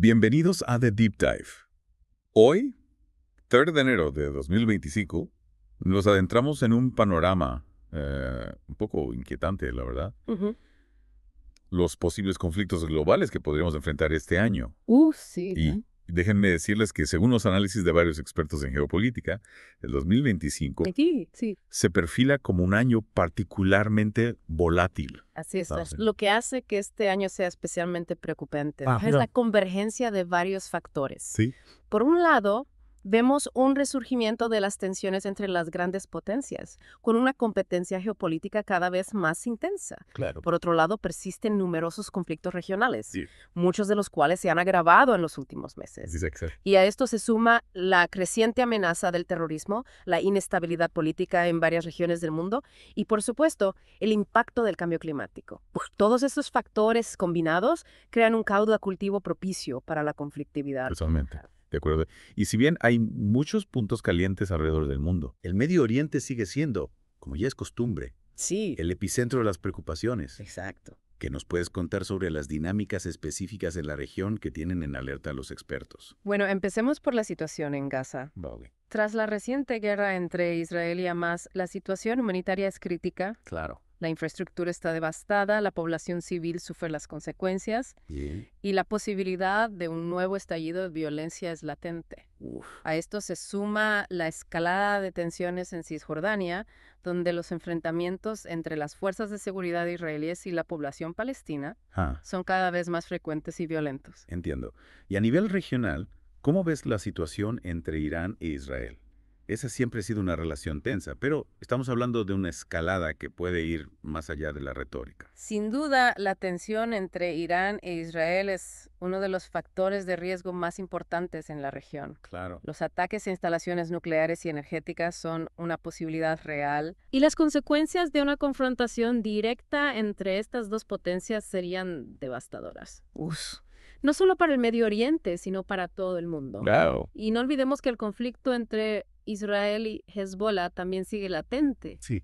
Bienvenidos a The Deep Dive. Hoy, 3 de enero de 2025, nos adentramos en un panorama un poco inquietante, la verdad. Ujú. Los posibles conflictos globales que podríamos enfrentar este año. Sí. Y déjenme decirles que según los análisis de varios expertos en geopolítica, el 2025 Sí, sí, se perfila como un año particularmente volátil. así es. ¿Sabes? Lo que hace que este año sea especialmente preocupante es mira. la convergencia de varios factores. Sí, Por un lado, vemos un resurgimiento de las tensiones entre las grandes potencias, con una competencia geopolítica cada vez más intensa. claro. Por otro lado, persisten numerosos conflictos regionales, Sí. muchos de los cuales se han agravado en los últimos meses. Exacto. Y a esto se suma la creciente amenaza del terrorismo, la inestabilidad política en varias regiones del mundo y, por supuesto, el impacto del cambio climático. Todos estos factores combinados crean un caldo de cultivo propicio para la conflictividad. Totalmente. De acuerdo. Y si bien hay muchos puntos calientes alrededor del mundo, El Medio Oriente sigue siendo, como ya es costumbre, Sí, el epicentro de las preocupaciones. exacto. ¿Qué nos puedes contar sobre las dinámicas específicas en la región que tienen en alerta a los expertos? Bueno, empecemos por la situación en Gaza. vale. Tras la reciente guerra entre Israel y Hamas, la situación humanitaria es crítica. Claro. La infraestructura está devastada, la población civil sufre las consecuencias Bien. y la posibilidad de un nuevo estallido de violencia es latente. A esto se suma la escalada de tensiones en Cisjordania, donde los enfrentamientos entre las fuerzas de seguridad israelíes y la población palestina son cada vez más frecuentes y violentos. Entiendo. Y a nivel regional, ¿cómo ves la situación entre Irán e Israel? Esa siempre ha sido una relación tensa, pero estamos hablando de una escalada que puede ir más allá de la retórica. Sin duda, la tensión entre Irán e Israel es uno de los factores de riesgo más importantes en la región. Claro. Los ataques a instalaciones nucleares y energéticas son una posibilidad real y las consecuencias de una confrontación directa entre estas dos potencias serían devastadoras. No solo para el Medio Oriente, sino para todo el mundo. Claro. Y no olvidemos que el conflicto entre Israel y Hezbollah también sigue latente, Sí,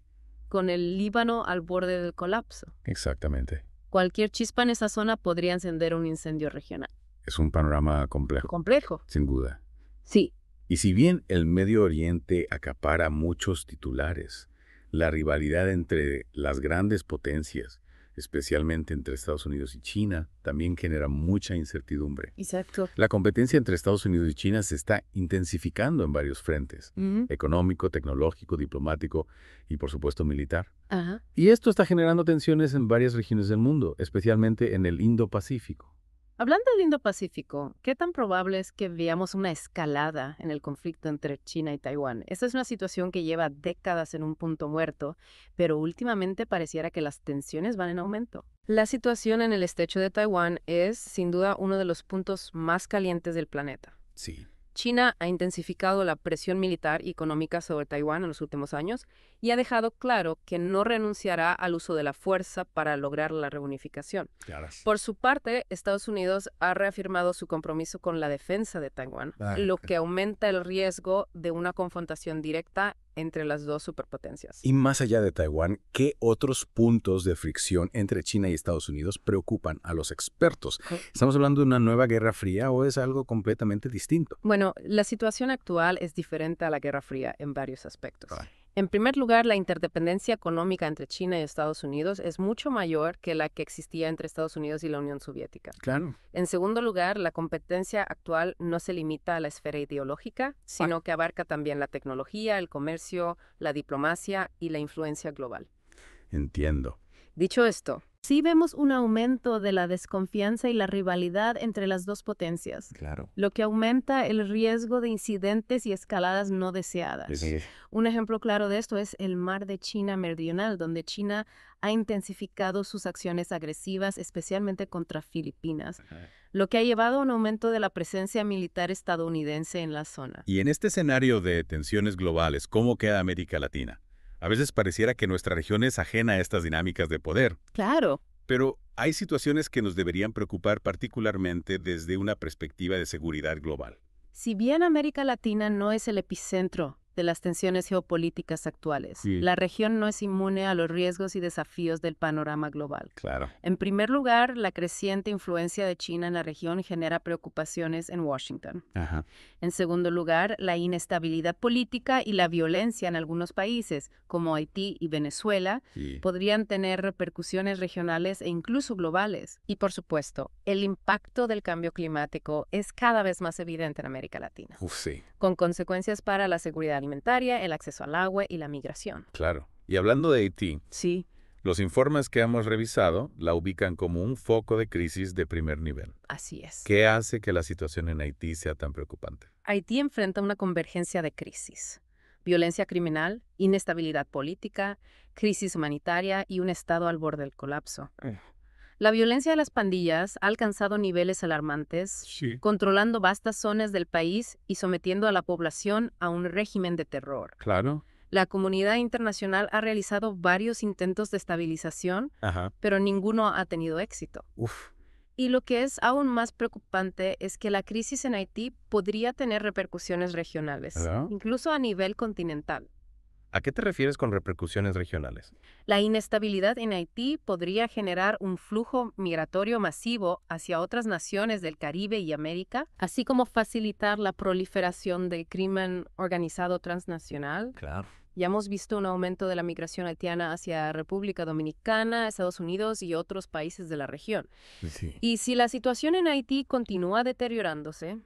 con el Líbano al borde del colapso. exactamente. Cualquier chispa en esa zona podría encender un incendio regional. Es un panorama complejo, Complejo. sin duda. Sí. Y si bien el Medio Oriente acapara muchos titulares, la rivalidad entre las grandes potencias, especialmente entre Estados Unidos y China, también genera mucha incertidumbre. Exacto. La competencia entre Estados Unidos y China se está intensificando en varios frentes: económico, tecnológico, diplomático y, por supuesto, militar. Ajá. Y esto está generando tensiones en varias regiones del mundo, especialmente en el Indo-Pacífico. Hablando del Indo-Pacífico, ¿qué tan probable es que veamos una escalada en el conflicto entre China y Taiwán? Esta es una situación que lleva décadas en un punto muerto, pero últimamente pareciera que las tensiones van en aumento. La situación en el estrecho de Taiwán es, sin duda, uno de los puntos más calientes del planeta. Sí. China ha intensificado la presión militar y económica sobre Taiwán en los últimos años y ha dejado claro que no renunciará al uso de la fuerza para lograr la reunificación. Claro. Por su parte, Estados Unidos ha reafirmado su compromiso con la defensa de Taiwán, lo que aumenta el riesgo de una confrontación directa entre las dos superpotencias. Y más allá de Taiwán, ¿qué otros puntos de fricción entre China y Estados Unidos preocupan a los expertos? ¿Estamos hablando de una nueva guerra fría o es algo completamente distinto? Bueno, la situación actual es diferente a la Guerra Fría en varios aspectos. En primer lugar, la interdependencia económica entre China y Estados Unidos es mucho mayor que la que existía entre Estados Unidos y la Unión Soviética. Claro. En segundo lugar, la competencia actual no se limita a la esfera ideológica, sino que abarca también la tecnología, el comercio, la diplomacia y la influencia global. Entiendo. Dicho esto, sí vemos un aumento de la desconfianza y la rivalidad entre las dos potencias, Claro. lo que aumenta el riesgo de incidentes y escaladas no deseadas. Un ejemplo claro de esto es el Mar de China Meridional, donde China ha intensificado sus acciones agresivas, especialmente contra Filipinas, lo que ha llevado a un aumento de la presencia militar estadounidense en la zona. Y en este escenario de tensiones globales, ¿cómo queda América Latina? A veces pareciera que nuestra región es ajena a estas dinámicas de poder. Claro. Pero hay situaciones que nos deberían preocupar particularmente desde una perspectiva de seguridad global. Si bien América Latina no es el epicentro de las tensiones geopolíticas actuales. Sí. La región no es inmune a los riesgos y desafíos del panorama global. Claro. En primer lugar, la creciente influencia de China en la región genera preocupaciones en Washington. Ajá. En segundo lugar, la inestabilidad política y la violencia en algunos países, como Haití y Venezuela, Sí. podrían tener repercusiones regionales e incluso globales. Y por supuesto, el impacto del cambio climático es cada vez más evidente en América Latina, Sí. con consecuencias para la seguridad alimentaria, el acceso al agua y la migración. Claro. Y hablando de Haití, Sí, los informes que hemos revisado la ubican como un foco de crisis de primer nivel. así es. ¿Qué hace que la situación en Haití sea tan preocupante? Haití enfrenta una convergencia de crisis: violencia criminal, inestabilidad política, crisis humanitaria y un estado al borde del colapso. La violencia de las pandillas ha alcanzado niveles alarmantes, Sí. controlando vastas zonas del país y sometiendo a la población a un régimen de terror. Claro. La comunidad internacional ha realizado varios intentos de estabilización, Ajá. pero ninguno ha tenido éxito. Uf. Y lo que es aún más preocupante es que la crisis en Haití podría tener repercusiones regionales, ¿Verdad? incluso a nivel continental. ¿A qué te refieres con repercusiones regionales? La inestabilidad en Haití podría generar un flujo migratorio masivo hacia otras naciones del Caribe y América, así como facilitar la proliferación del crimen organizado transnacional. Claro. Ya hemos visto un aumento de la migración haitiana hacia República Dominicana, Estados Unidos y otros países de la región. Sí. Y si la situación en Haití continúa deteriorándose,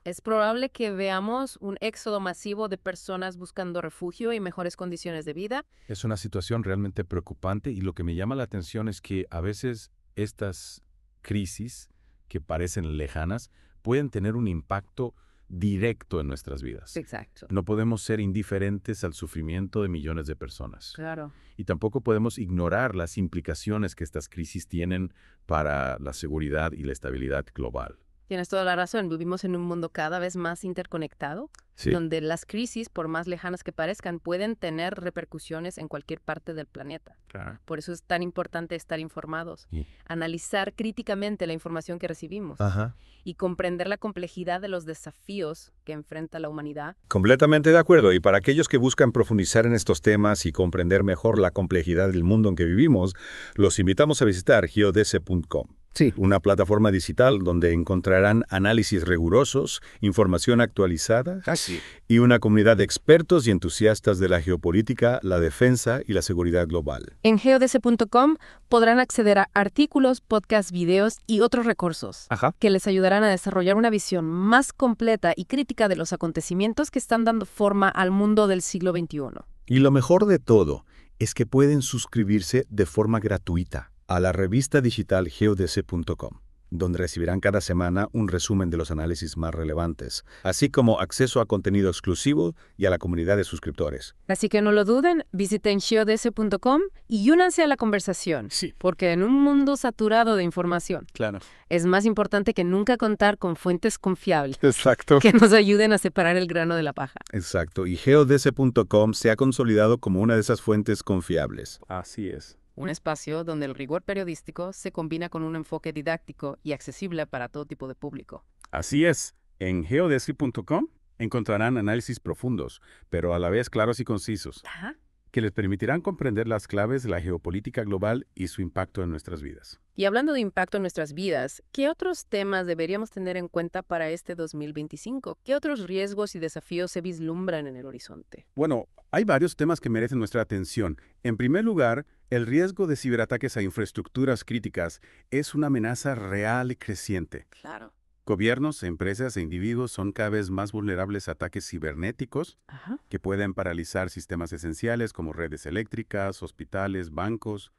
es probable que veamos un éxodo masivo de personas buscando refugio y mejores condiciones de vida. Es una situación realmente preocupante y lo que me llama la atención es que a veces estas crisis que parecen lejanas pueden tener un impacto directo en nuestras vidas. Exacto. No podemos ser indiferentes al sufrimiento de millones de personas. Claro. Y tampoco podemos ignorar las implicaciones que estas crisis tienen para la seguridad y la estabilidad global. Tienes toda la razón. Vivimos en un mundo cada vez más interconectado, Sí. donde las crisis, por más lejanas que parezcan, pueden tener repercusiones en cualquier parte del planeta. Claro. Por eso es tan importante estar informados, Sí. analizar críticamente la información que recibimos Ajá. y comprender la complejidad de los desafíos que enfrenta la humanidad. Completamente de acuerdo. Y para aquellos que buscan profundizar en estos temas y comprender mejor la complejidad del mundo en que vivimos, los invitamos a visitar geodese.com. Sí. Una plataforma digital donde encontrarán análisis rigurosos, información actualizada Así. y una comunidad de expertos y entusiastas de la geopolítica, la defensa y la seguridad global. En geodese.com podrán acceder a artículos, podcasts, videos y otros recursos Ajá. que les ayudarán a desarrollar una visión más completa y crítica de los acontecimientos que están dando forma al mundo del siglo XXI. Y lo mejor de todo es que pueden suscribirse de forma gratuita a la revista digital geodese.com, donde recibirán cada semana un resumen de los análisis más relevantes, así como acceso a contenido exclusivo y a la comunidad de suscriptores. Así que no lo duden, visiten geodese.com y únanse a la conversación, Sí. porque en un mundo saturado de información, Claro. es más importante que nunca contar con fuentes confiables Exacto. que nos ayuden a separar el grano de la paja. Exacto, y geodese.com se ha consolidado como una de esas fuentes confiables. Así es. Un espacio donde el rigor periodístico se combina con un enfoque didáctico y accesible para todo tipo de público. Así es. En geodesy.com encontrarán análisis profundos, pero a la vez claros y concisos, Ajá. que les permitirán comprender las claves de la geopolítica global y su impacto en nuestras vidas. Y hablando de impacto en nuestras vidas, ¿qué otros temas deberíamos tener en cuenta para este 2025? ¿Qué otros riesgos y desafíos se vislumbran en el horizonte? Bueno, hay varios temas que merecen nuestra atención. En primer lugar, el riesgo de ciberataques a infraestructuras críticas es una amenaza real y creciente. Claro. Gobiernos, empresas e individuos son cada vez más vulnerables a ataques cibernéticos Ajá. que pueden paralizar sistemas esenciales como redes eléctricas, hospitales, bancos,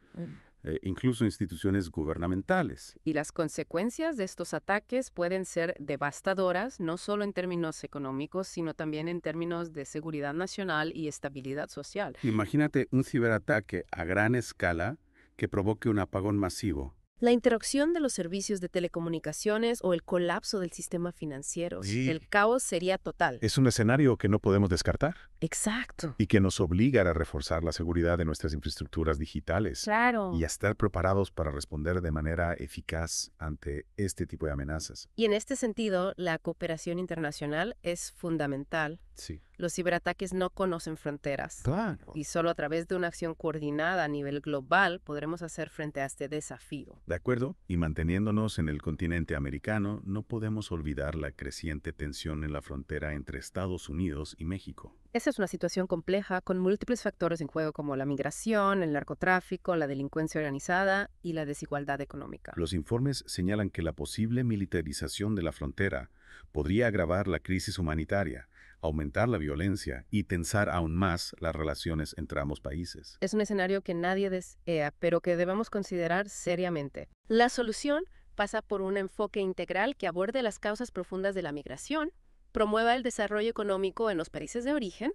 incluso instituciones gubernamentales. Y las consecuencias de estos ataques pueden ser devastadoras, no solo en términos económicos, sino también en términos de seguridad nacional y estabilidad social. Imagínate un ciberataque a gran escala que provoque un apagón masivo. La interrupción de los servicios de telecomunicaciones o el colapso del sistema financiero. Sí. El caos sería total. Es un escenario que no podemos descartar Exacto. y que nos obliga a reforzar la seguridad de nuestras infraestructuras digitales Claro. y a estar preparados para responder de manera eficaz ante este tipo de amenazas. Y en este sentido, la cooperación internacional es fundamental. Sí. Los ciberataques no conocen fronteras. Claro. Y solo a través de una acción coordinada a nivel global podremos hacer frente a este desafío. ¿De acuerdo? Y manteniéndonos en el continente americano, no podemos olvidar la creciente tensión en la frontera entre Estados Unidos y México. Esa es una situación compleja con múltiples factores en juego como la migración, el narcotráfico, la delincuencia organizada y la desigualdad económica. Los informes señalan que la posible militarización de la frontera podría agravar la crisis humanitaria, aumentar la violencia y tensar aún más las relaciones entre ambos países. Es un escenario que nadie desea, pero que debemos considerar seriamente. La solución pasa por un enfoque integral que aborde las causas profundas de la migración, promueva el desarrollo económico en los países de origen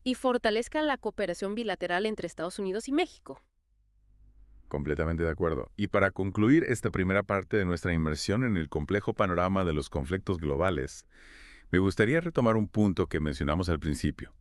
y fortalezca la cooperación bilateral entre Estados Unidos y México. Completamente de acuerdo. Y para concluir esta primera parte de nuestra inmersión en el complejo panorama de los conflictos globales, me gustaría retomar un punto que mencionamos al principio: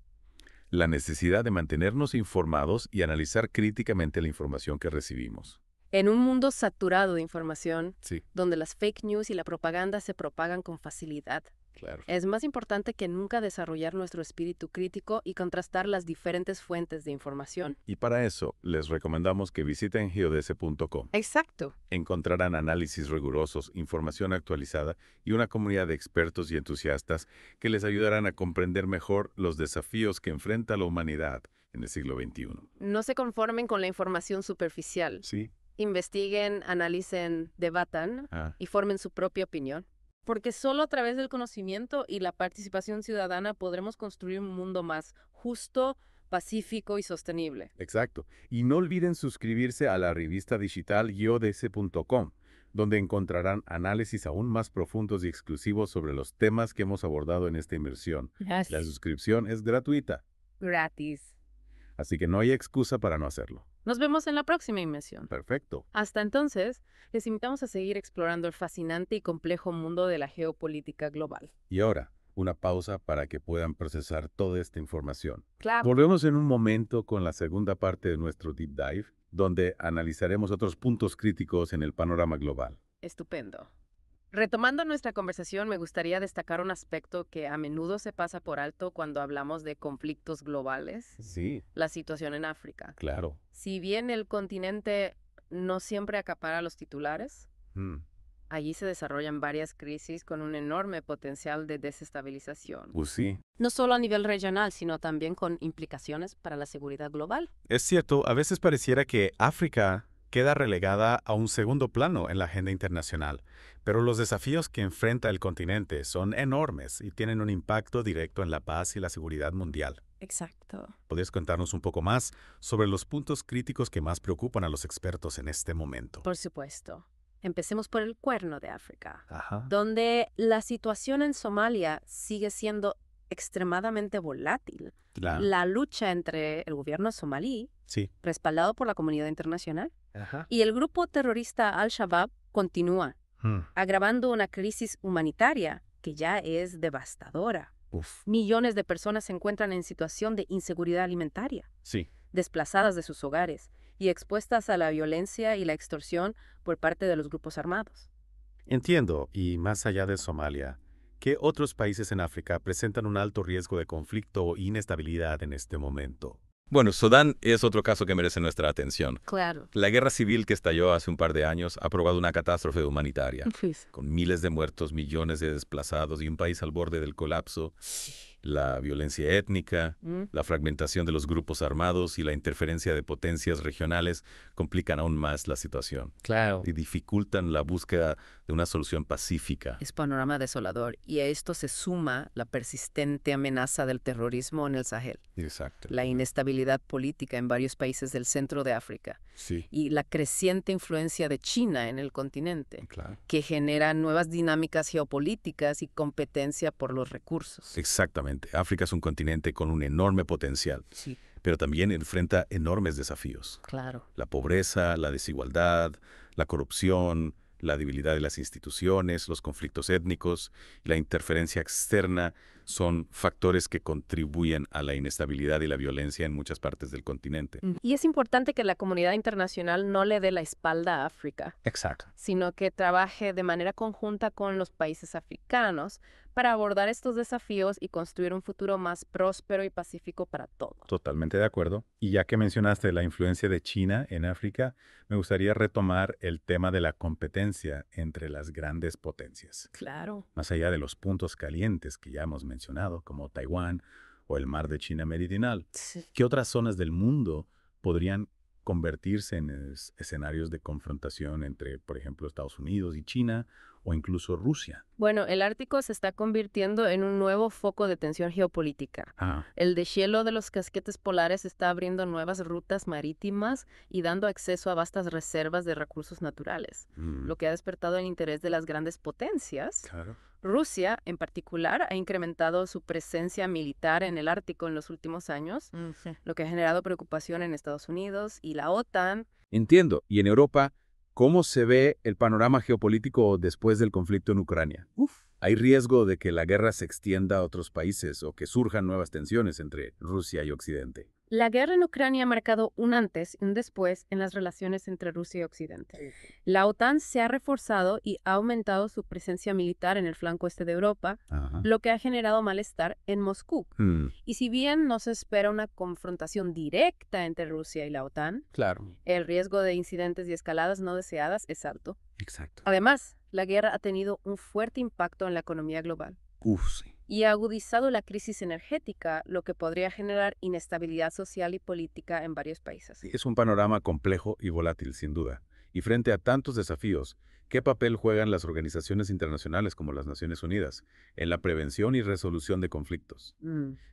la necesidad de mantenernos informados y analizar críticamente la información que recibimos. En un mundo saturado de información, Sí, donde las fake news y la propaganda se propagan con facilidad, claro. es más importante que nunca desarrollar nuestro espíritu crítico y contrastar las diferentes fuentes de información. Y para eso, les recomendamos que visiten geodese.com. Exacto. Encontrarán análisis rigurosos, información actualizada y una comunidad de expertos y entusiastas que les ayudarán a comprender mejor los desafíos que enfrenta la humanidad en el siglo XXI. No se conformen con la información superficial. Sí. Investiguen, analicen, debatan y formen su propia opinión. Porque solo a través del conocimiento y la participación ciudadana podremos construir un mundo más justo, pacífico y sostenible. Exacto. Y no olviden suscribirse a la revista digital geodese.com, donde encontrarán análisis aún más profundos y exclusivos sobre los temas que hemos abordado en esta inmersión. La suscripción es gratuita, Gratis. así que no hay excusa para no hacerlo. Nos vemos en la próxima inmersión. Perfecto. Hasta entonces, les invitamos a seguir explorando el fascinante y complejo mundo de la geopolítica global. Y ahora, una pausa para que puedan procesar toda esta información. Claro. Volvemos en un momento con la segunda parte de nuestro Deep Dive, donde analizaremos otros puntos críticos en el panorama global. Estupendo. Retomando nuestra conversación, me gustaría destacar un aspecto que a menudo se pasa por alto cuando hablamos de conflictos globales: Sí, la situación en África. claro. Si bien el continente no siempre acapara los titulares, allí se desarrollan varias crisis con un enorme potencial de desestabilización. Pues sí. No solo a nivel regional, sino también con implicaciones para la seguridad global. Es cierto, a veces pareciera que África queda relegada a un segundo plano en la agenda internacional, pero los desafíos que enfrenta el continente son enormes y tienen un impacto directo en la paz y la seguridad mundial. Exacto. ¿Podrías contarnos un poco más sobre los puntos críticos que más preocupan a los expertos en este momento? Por supuesto. Empecemos por el Cuerno de África, Ajá. donde la situación en Somalia sigue siendo extremadamente volátil. La lucha entre el gobierno somalí, Sí. respaldado por la comunidad internacional, Ajá. y el grupo terrorista Al-Shabaab continúa, agravando una crisis humanitaria que ya es devastadora. Uf. Millones de personas se encuentran en situación de inseguridad alimentaria, Sí. desplazadas de sus hogares y expuestas a la violencia y la extorsión por parte de los grupos armados. Entiendo. Y más allá de Somalia, ¿qué otros países en África presentan un alto riesgo de conflicto o inestabilidad en este momento? Bueno, Sudán es otro caso que merece nuestra atención. Claro. La guerra civil que estalló hace un par de años ha provocado una catástrofe humanitaria, con miles de muertos, millones de desplazados y un país al borde del colapso. La violencia étnica, la fragmentación de los grupos armados y la interferencia de potencias regionales complican aún más la situación. Claro. Y dificultan la búsqueda de una solución pacífica. Es panorama desolador, y a esto se suma la persistente amenaza del terrorismo en el Sahel, Exacto. la inestabilidad política en varios países del centro de África Sí. y la creciente influencia de China en el continente, Claro. que genera nuevas dinámicas geopolíticas y competencia por los recursos. Exactamente. África es un continente con un enorme potencial, Sí, pero también enfrenta enormes desafíos. claro. La pobreza, la desigualdad, la corrupción, la debilidad de las instituciones, los conflictos étnicos y la interferencia externa son factores que contribuyen a la inestabilidad y la violencia en muchas partes del continente. Y es importante que la comunidad internacional no le dé la espalda a África, Exacto. sino que trabaje de manera conjunta con los países africanos para abordar estos desafíos y construir un futuro más próspero y pacífico para todos. Totalmente de acuerdo. Y ya que mencionaste la influencia de China en África, me gustaría retomar el tema de la competencia entre las grandes potencias. Claro. Más allá de los puntos calientes que ya hemos mencionado, como Taiwán o el mar de China Meridional, ¿qué otras zonas del mundo podrían convertirse en escenarios de confrontación entre, por ejemplo, Estados Unidos y China o incluso Rusia? Bueno, el Ártico se está convirtiendo en un nuevo foco de tensión geopolítica. El deshielo de los casquetes polares está abriendo nuevas rutas marítimas y dando acceso a vastas reservas de recursos naturales, lo que ha despertado el interés de las grandes potencias. Claro. Rusia, en particular, ha incrementado su presencia militar en el Ártico en los últimos años, lo que ha generado preocupación en Estados Unidos y la OTAN. Entiendo. ¿Y en Europa, cómo se ve el panorama geopolítico después del conflicto en Ucrania? ¿Hay riesgo de que la guerra se extienda a otros países o que surjan nuevas tensiones entre Rusia y Occidente? La guerra en Ucrania ha marcado un antes y un después en las relaciones entre Rusia y Occidente. La OTAN se ha reforzado y ha aumentado su presencia militar en el flanco este de Europa, lo que ha generado malestar en Moscú. Y si bien no se espera una confrontación directa entre Rusia y la OTAN, Claro. el riesgo de incidentes y escaladas no deseadas es alto. Exacto. Además, la guerra ha tenido un fuerte impacto en la economía global Sí. y ha agudizado la crisis energética, lo que podría generar inestabilidad social y política en varios países. Es un panorama complejo y volátil, sin duda. Y frente a tantos desafíos, ¿qué papel juegan las organizaciones internacionales como las Naciones Unidas en la prevención y resolución de conflictos?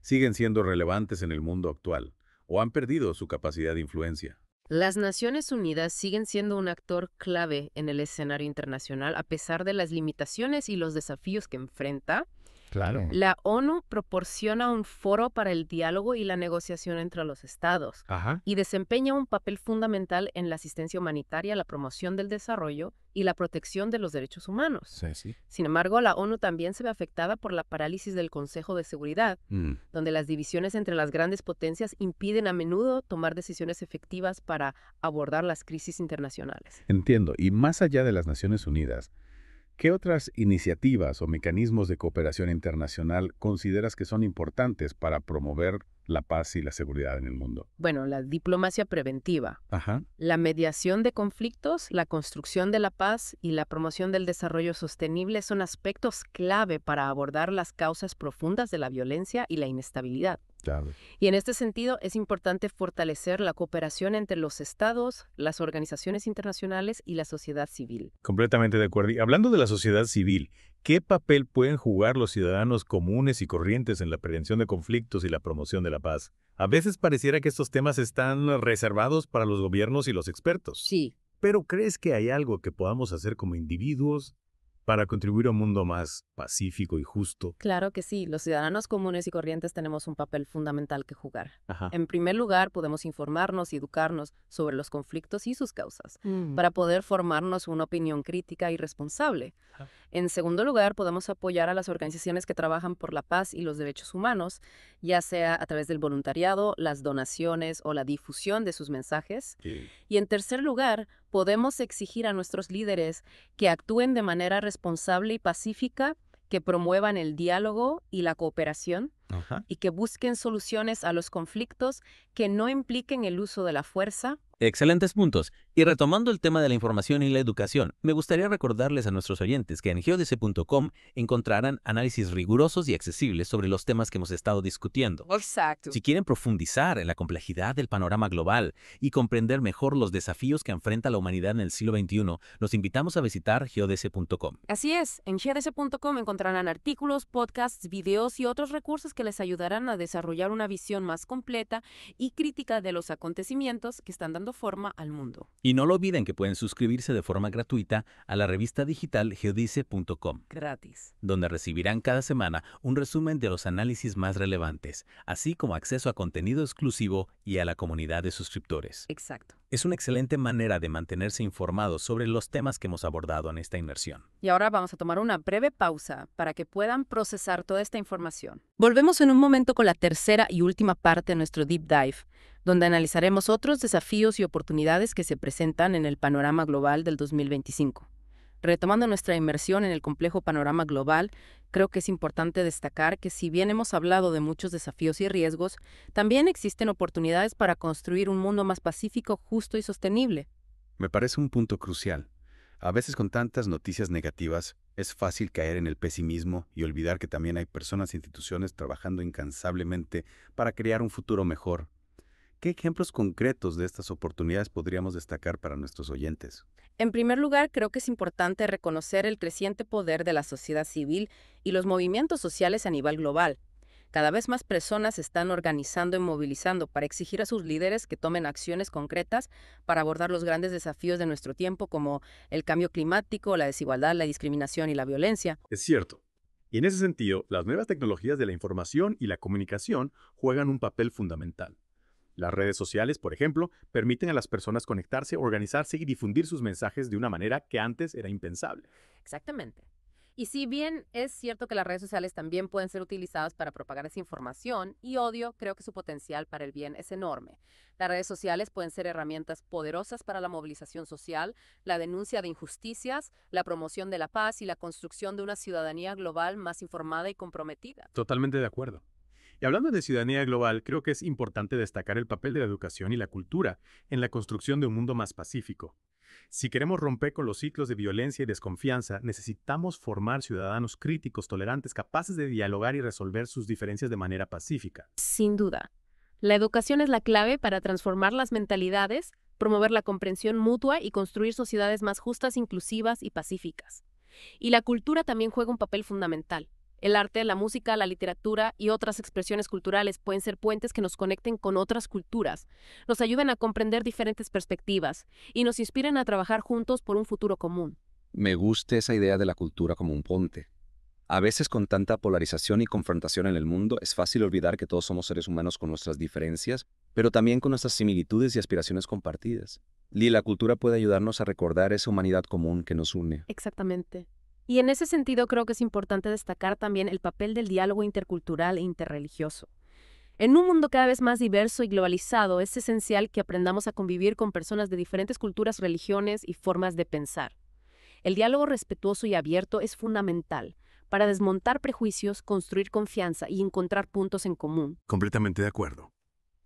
¿Siguen siendo relevantes en el mundo actual o han perdido su capacidad de influencia? Las Naciones Unidas siguen siendo un actor clave en el escenario internacional a pesar de las limitaciones y los desafíos que enfrenta. Claro. La ONU proporciona un foro para el diálogo y la negociación entre los estados y desempeña un papel fundamental en la asistencia humanitaria, la promoción del desarrollo y la protección de los derechos humanos. Sí. Sin embargo, la ONU también se ve afectada por la parálisis del Consejo de Seguridad, donde las divisiones entre las grandes potencias impiden a menudo tomar decisiones efectivas para abordar las crisis internacionales. Entiendo. Y más allá de las Naciones Unidas, ¿qué otras iniciativas o mecanismos de cooperación internacional consideras que son importantes para promover la paz y la seguridad en el mundo? Bueno, la diplomacia preventiva, Ajá. la mediación de conflictos, la construcción de la paz y la promoción del desarrollo sostenible son aspectos clave para abordar las causas profundas de la violencia y la inestabilidad. Claro. Y en este sentido es importante fortalecer la cooperación entre los estados, las organizaciones internacionales y la sociedad civil. Completamente de acuerdo. Y hablando de la sociedad civil, ¿qué papel pueden jugar los ciudadanos comunes y corrientes en la prevención de conflictos y la promoción de la paz? A veces pareciera que estos temas están reservados para los gobiernos y los expertos. Sí. ¿Pero crees que hay algo que podamos hacer como individuos para contribuir a un mundo más pacífico y justo? Claro que sí. Los ciudadanos comunes y corrientes tenemos un papel fundamental que jugar. Ajá. En primer lugar, podemos informarnos y educarnos sobre los conflictos y sus causas, para poder formarnos una opinión crítica y responsable. En segundo lugar, podemos apoyar a las organizaciones que trabajan por la paz y los derechos humanos, ya sea a través del voluntariado, las donaciones o la difusión de sus mensajes. Y en tercer lugar, podemos exigir a nuestros líderes que actúen de manera responsable y pacífica, que promuevan el diálogo y la cooperación y que busquen soluciones a los conflictos que no impliquen el uso de la fuerza. Excelentes puntos. Y retomando el tema de la información y la educación, me gustaría recordarles a nuestros oyentes que en geodc.com encontrarán análisis rigurosos y accesibles sobre los temas que hemos estado discutiendo. Exacto. Si quieren profundizar en la complejidad del panorama global y comprender mejor los desafíos que enfrenta la humanidad en el siglo XXI, los invitamos a visitar geodc.com. Así es, en geodc.com encontrarán artículos, podcasts, videos y otros recursos que les ayudarán a desarrollar una visión más completa y crítica de los acontecimientos que están dando dando forma al mundo. Y no lo olviden que pueden suscribirse de forma gratuita a la revista digital geodice.com, Gratis. donde recibirán cada semana un resumen de los análisis más relevantes, así como acceso a contenido exclusivo y a la comunidad de suscriptores. Exacto. Es una excelente manera de mantenerse informados sobre los temas que hemos abordado en esta inmersión. Y ahora vamos a tomar una breve pausa para que puedan procesar toda esta información. Volvemos en un momento con la tercera y última parte de nuestro Deep Dive, donde analizaremos otros desafíos y oportunidades que se presentan en el panorama global del 2025. Retomando nuestra inmersión en el complejo panorama global, creo que es importante destacar que si bien hemos hablado de muchos desafíos y riesgos, también existen oportunidades para construir un mundo más pacífico, justo y sostenible. Me parece un punto crucial. A veces con tantas noticias negativas, es fácil caer en el pesimismo y olvidar que también hay personas e instituciones trabajando incansablemente para crear un futuro mejor. ¿Qué ejemplos concretos de estas oportunidades podríamos destacar para nuestros oyentes? En primer lugar, creo que es importante reconocer el creciente poder de la sociedad civil y los movimientos sociales a nivel global. Cada vez más personas se están organizando y movilizando para exigir a sus líderes que tomen acciones concretas para abordar los grandes desafíos de nuestro tiempo, como el cambio climático, la desigualdad, la discriminación y la violencia. Es cierto. Y en ese sentido, las nuevas tecnologías de la información y la comunicación juegan un papel fundamental. Las redes sociales, por ejemplo, permiten a las personas conectarse, organizarse y difundir sus mensajes de una manera que antes era impensable. Exactamente. Y si bien es cierto que las redes sociales también pueden ser utilizadas para propagar desinformación y odio, creo que su potencial para el bien es enorme. Las redes sociales pueden ser herramientas poderosas para la movilización social, la denuncia de injusticias, la promoción de la paz y la construcción de una ciudadanía global más informada y comprometida. Totalmente de acuerdo. Y hablando de ciudadanía global, creo que es importante destacar el papel de la educación y la cultura en la construcción de un mundo más pacífico. Si queremos romper con los ciclos de violencia y desconfianza, necesitamos formar ciudadanos críticos, tolerantes, capaces de dialogar y resolver sus diferencias de manera pacífica. Sin duda. La educación es la clave para transformar las mentalidades, promover la comprensión mutua y construir sociedades más justas, inclusivas y pacíficas. Y la cultura también juega un papel fundamental. El arte, la música, la literatura y otras expresiones culturales pueden ser puentes que nos conecten con otras culturas, nos ayuden a comprender diferentes perspectivas y nos inspiren a trabajar juntos por un futuro común. Me gusta esa idea de la cultura como un puente. A veces con tanta polarización y confrontación en el mundo es fácil olvidar que todos somos seres humanos con nuestras diferencias, pero también con nuestras similitudes y aspiraciones compartidas. Y la cultura puede ayudarnos a recordar esa humanidad común que nos une. Exactamente. Y en ese sentido creo que es importante destacar también el papel del diálogo intercultural e interreligioso. En un mundo cada vez más diverso y globalizado, es esencial que aprendamos a convivir con personas de diferentes culturas, religiones y formas de pensar. El diálogo respetuoso y abierto es fundamental para desmontar prejuicios, construir confianza y encontrar puntos en común. Completamente de acuerdo.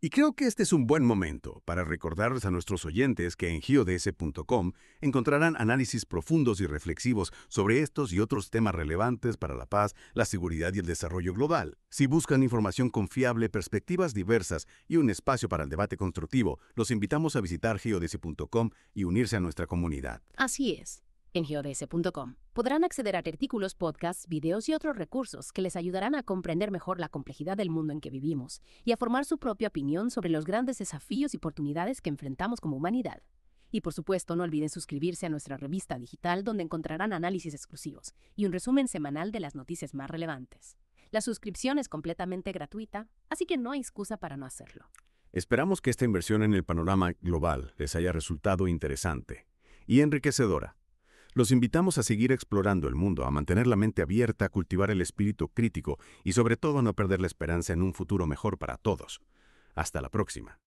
Y creo que este es un buen momento para recordarles a nuestros oyentes que en geods.com encontrarán análisis profundos y reflexivos sobre estos y otros temas relevantes para la paz, la seguridad y el desarrollo global. Si buscan información confiable, perspectivas diversas y un espacio para el debate constructivo, los invitamos a visitar geods.com y unirse a nuestra comunidad. Así es. En geods.com podrán acceder a artículos, podcasts, videos y otros recursos que les ayudarán a comprender mejor la complejidad del mundo en que vivimos y a formar su propia opinión sobre los grandes desafíos y oportunidades que enfrentamos como humanidad. Y por supuesto, no olviden suscribirse a nuestra revista digital donde encontrarán análisis exclusivos y un resumen semanal de las noticias más relevantes. La suscripción es completamente gratuita, así que no hay excusa para no hacerlo. Esperamos que esta inversión en el panorama global les haya resultado interesante y enriquecedora. Los invitamos a seguir explorando el mundo, a mantener la mente abierta, a cultivar el espíritu crítico y sobre todo a no perder la esperanza en un futuro mejor para todos. Hasta la próxima.